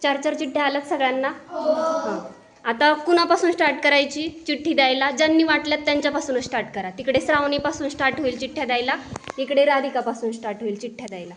4 चिठ्ठ्या आल्यात सगळ्यांना? हां. आता कुणापासून स्टार्ट करायची चिठ्ठी द्यायला? ज्यांनी वाटल्यात त्यांच्यापासूनच स्टार्ट करा. तिकडे श्रावणीपासून स्टार्ट होईल चिठ्ठ्या द्यायला, इकडे राधिकापासून स्टार्ट होईल चिठ्ठ्या द्यायला.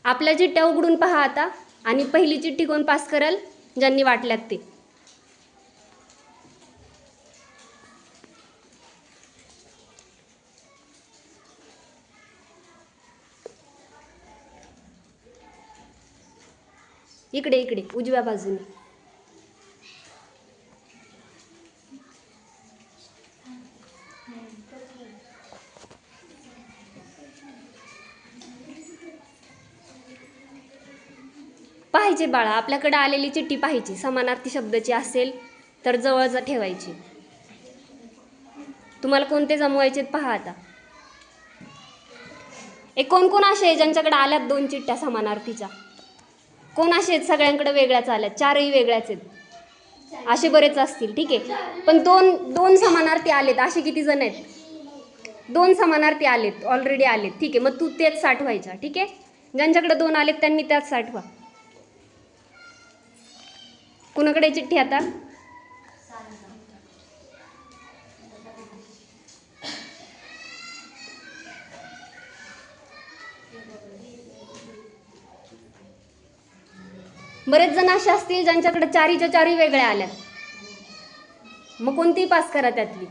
आपल्या चिठ्ठ्या उघडून पहा आता आणि पहिली चिठ्ठी कोण पास करल? ज्यांनी वाटल्यात ते. इकडे इकडे उजव्या बाजूने. पाहायचे बाळा, आपल्याकडे आलेली चिठ्ठी पाहायची. समानार्थी शब्दाची असेल तर जवळ ठेवायची. तुम्हाला कोणते जमवायचे पहा आता. कोण कोण असे आहे ज्यांच्याकडे आल्यात 2 चिठ्ठ्या समानार्थीच्या? कोण असे आहेत सगळ्यांकडे वेगळ्याच आल्यात? 4ही वेगळ्याच आहेत. असे बरेच असतील, ठीक आहे. पण दोन समानार्थी आलेत. असे किती जण आहेत? 2 समानार्थी आलेत, ऑलरेडी आलेत, ठीक आहे. मग तू तेच साठवायच्या, ठीक आहे. ज्यांच्याकडे 2 आलेत त्यांनी त्याच साठवा. कुणाकडे चिठ्ठी आता? बरेच जण असे असतील ज्यांच्याकडे 4च्या 4 वेगळ्या आल्यात. मग कोणतीही पास करा त्यातली.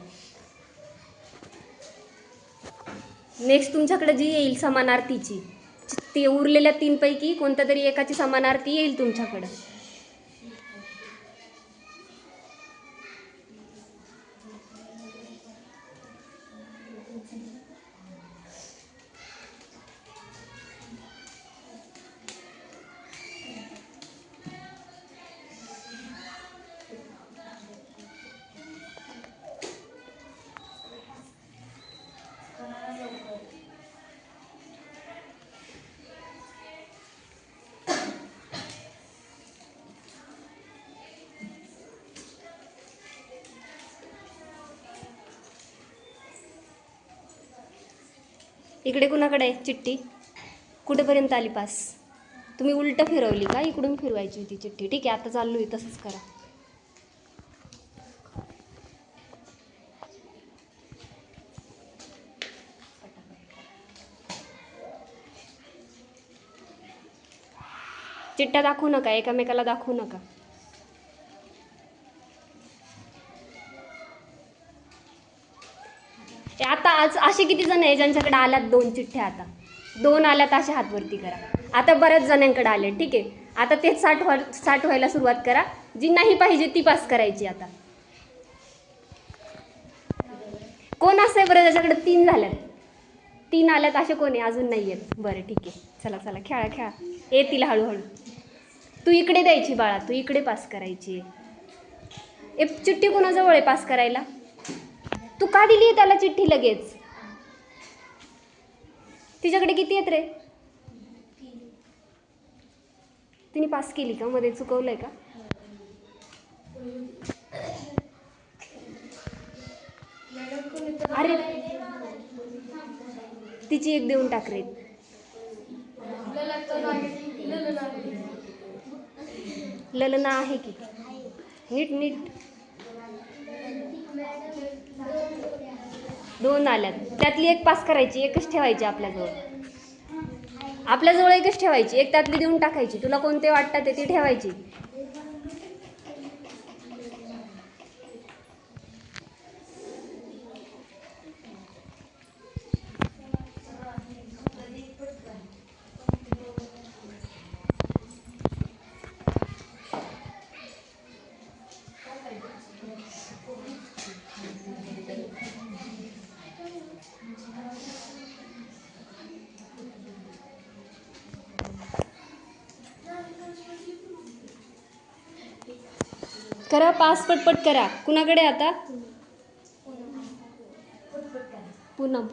नेक्स्ट तुमच्याकडे जी येईल समानार्थीची, ते उरलेल्या 3 पैकी कोणत्या तरी एकाची समानार्थी येईल तुमच्याकडे. इकडे कुणाकडे आहे चिठ्ठी? कुठेपर्यंत आली पास? तुम्ही उलट फिरवली का? इकडून फिरवायची होती चिठ्ठी, ठीक आहे. आता चालू आहे तसंच करा. चिठ्ठ्या दाखवू नका, एकामेकाला दाखवू नका. आता आज असे किती जण आहे ज्यांच्याकडे आल्यात 2 चिठ्ठ्या? आता 2 आल्यात असे हात वरती करा. आता बऱ्याच जणांकडे आले, ठीक आहे. आता तेच साठवायला सुरुवात करा. जी नाही पाहिजे ती पास करायची. आता कोण असे बरं ज्याच्याकडे 3 झाल्यात? 3 आल्यात असे कोण आहे? अजून नाही आहेत. बरं, ठीक आहे. चला चला खेळा खेळा. येतील हळूहळू. तू इकडे द्यायची बाळा, तू इकडे पास करायची. चिठ्ठी कोणाजवळ आहे पास करायला? तू का दिली आहे त्याला चिठ्ठी लगेच? तिच्याकडे किती आहेत रे? तिने पास केली का? मध्ये चुकवलंय का? अरे तिची एक देऊन टाक रे. ललना आहे की? नीट नीट. 2 आल्यात, त्यातली एक पास करायची, एकच ठेवायची आपल्याजवळ. आपल्याजवळ एकच ठेवायची, एक त्यातली देऊन टाकायची. तुला कोणते वाटतात ते ती ठेवायची. करा पास, पटपट करा. कुणाकडे आता? पूनम.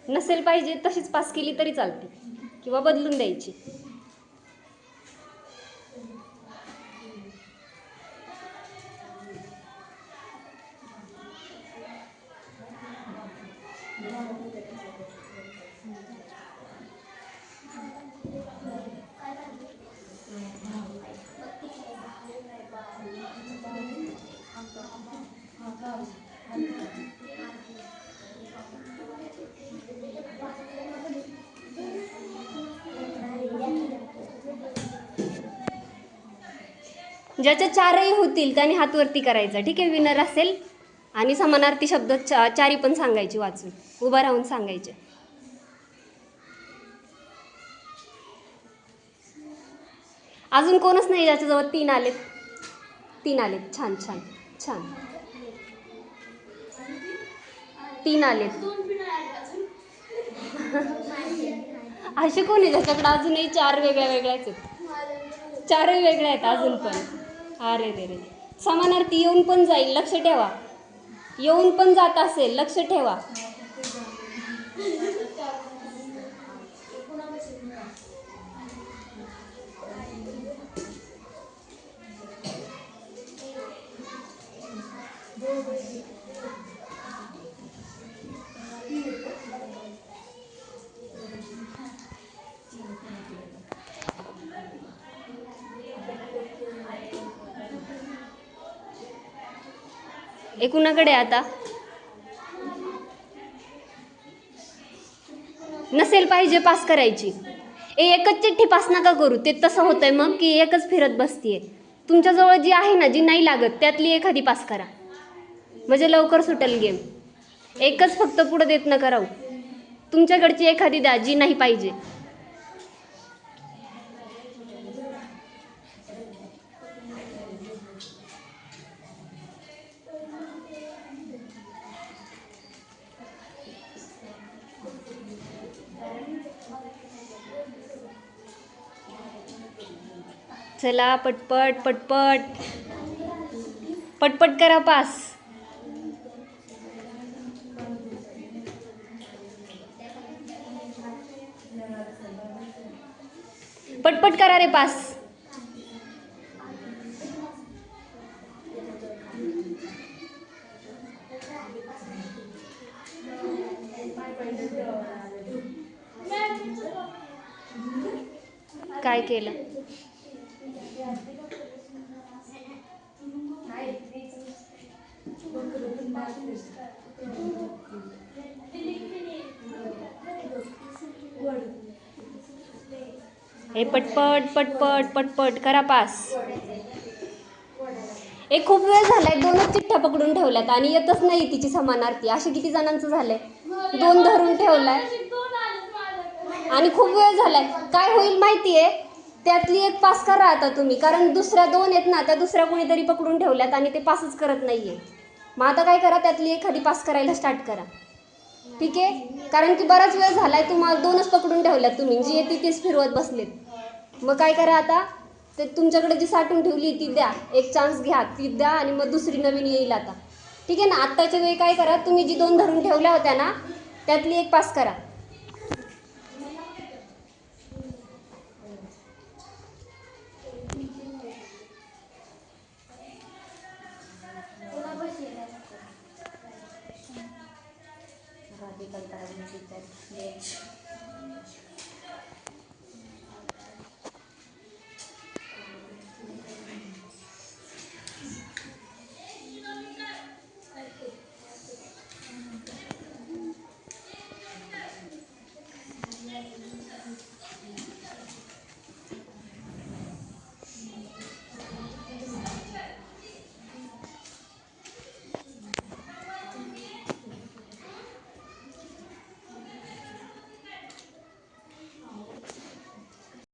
नसेल पाहिजे तशीच पास केली तरी चालते किंवा बदलून द्यायची. ज्याच्या चारही होतील त्याने हात वरती करायचा, ठीक आहे. विनर असेल. आणि समानार्थी शब्द चारी पण सांगायचे वाचून, उभा राहून सांगायचे. अजून कोणच नाही ज्याच्याजवळ 3 आलेत. 3 आलेत. छान छान छान. 3 आलेत. असे कोण आहे ज्याच्याकडे अजूनही 4 वेगळ्या वेगळ्याच आहेत? 4ही वेगळ्या आहेत अजून पण. अरे रे रे. समानार्थी येऊन पण जाईल, लक्ष ठेवा. येऊन पण जात असेल, लक्ष ठेवा. कुणाकडे आता नसेल पाहिजे पास करायची. एकच चिठ्ठी पास नका करू. ते तसं होतंय मग की एकच फिरत बसतीये. तुमच्याजवळ जी आहे ना, जी नाही लागत त्यातली एखादी पास करा, म्हणजे लवकर सुटेल गेम. एकच फक्त पुढे देत नका राहू. तुमच्याकडची एखादी द्या जी नाही पाहिजे. चला पटपट पटपट पटपट करा पास. पटपट करा रे पास. काय केलं? हे पटपट पटपट पटपट करा पास. खूप वेळ झालाय, 2च चिठ्ठ्या पकडून ठेवल्यात आणि येतच नाही तिची समानार्थी. असे किती जणांचं झालंय? 2 धरून ठेवलाय आणि खूप वेळ झालाय. काय होईल माहितीये? त्यातली एक पास करा आता तुम्ही, कारण दुसऱ्या 2 आहेत ना, त्या दुसऱ्या कोणीतरी पकडून ठेवल्यात आणि ते पासच करत नाहीये. मग आता काय करा, त्यातली एखादी पास करायला स्टार्ट करा, ठीक आहे. कारण की बराच वेळ झालाय, तुम्हाला 2च पकडून ठेवल्यात तुम्ही, जी येते तीच फिरवत बसलेत. मग काय करा आता, ते तुमच्याकडे जी साठवून ठेवली ती द्या, एक चान्स घ्या, ती द्या आणि मग दुसरी नवीन येईल आता, ठीक आहे ना. आत्ताच्या वेळी काय करा, तुम्ही जी 2 धरून ठेवल्या होत्या ना, त्यातली एक पास करा.